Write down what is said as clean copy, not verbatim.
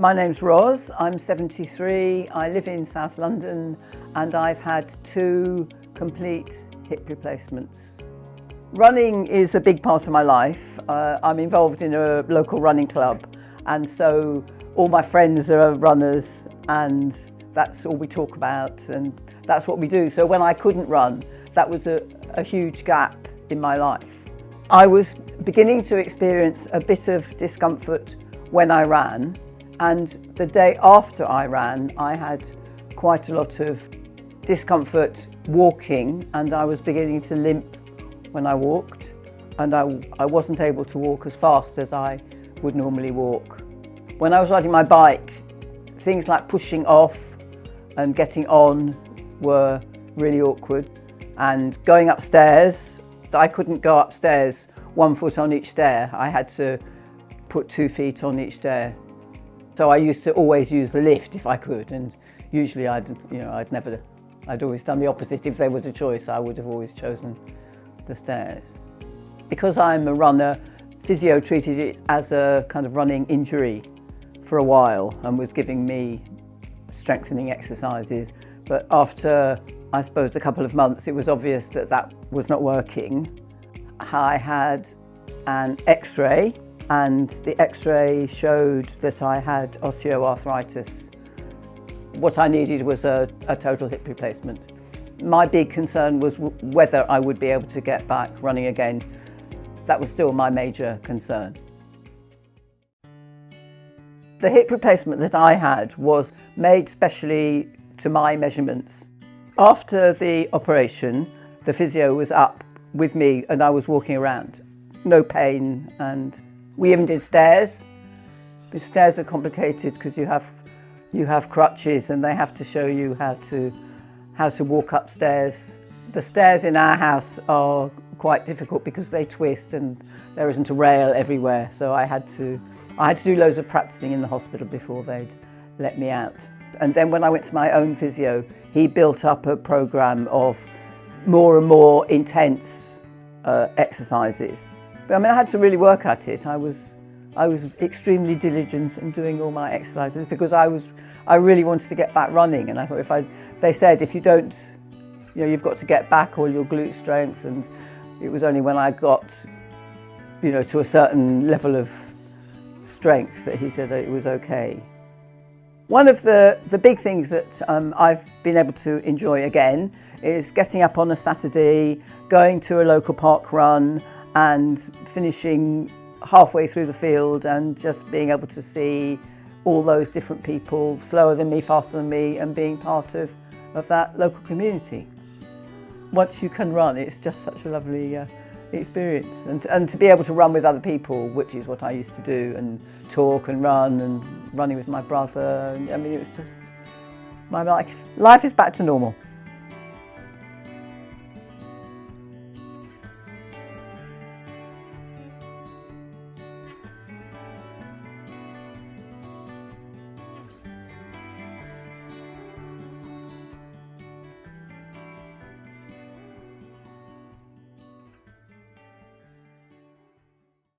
My name's Ros, I'm 73, I live in South London and I've had 2 complete hip replacements. Running is a big part of my life. I'm involved in a local running club and so all my friends are runners and that's all we talk about and that's what we do. So when I couldn't run, that was a huge gap in my life. I was beginning to experience a bit of discomfort when I ran, and the day after I ran I had quite a lot of discomfort walking and I was beginning to limp when I walked and I wasn't able to walk as fast as I would normally walk. When I was riding my bike, things like pushing off and getting on were really awkward, and going upstairs, I couldn't go upstairs 1 foot on each stair. I had to put 2 feet on each stair. So I used to always use the lift if I could, and usually I'd always done the opposite. If there was a choice, I would have always chosen the stairs. Because I'm a runner, physio treated it as a kind of running injury for a while and was giving me strengthening exercises. But after, I suppose, a couple of months, it was obvious that that was not working. I had an X-ray and the X-ray showed that I had osteoarthritis. What I needed was a total hip replacement. My big concern was whether I would be able to get back running again. That was still my major concern. The hip replacement that I had was made specially to my measurements. After the operation, the physio was up with me and I was walking around. No pain, and we even did stairs. The stairs are complicated because you have crutches and they have to show you how to walk upstairs. The stairs in our house are quite difficult because they twist and there isn't a rail everywhere, so I had to do loads of practicing in the hospital before they'd let me out. And then when I went to my own physio, he built up a program of more and more intense exercises. But I mean, I had to really work at it. I was extremely diligent in doing all my exercises because I really wanted to get back running. And I thought they said if you don't, you've got to get back all your glute strength. And it was only when I got, to a certain level of strength that he said that it was okay. One of the big things that I've been able to enjoy again is getting up on a Saturday, going to a local park run and finishing halfway through the field and just being able to see all those different people, slower than me, faster than me, and being part of that local community. Once you can run, it's just such a lovely experience, and to be able to run with other people, which is what I used to do, and talk and run, and running with my brother. I mean, it was just my life is back to normal.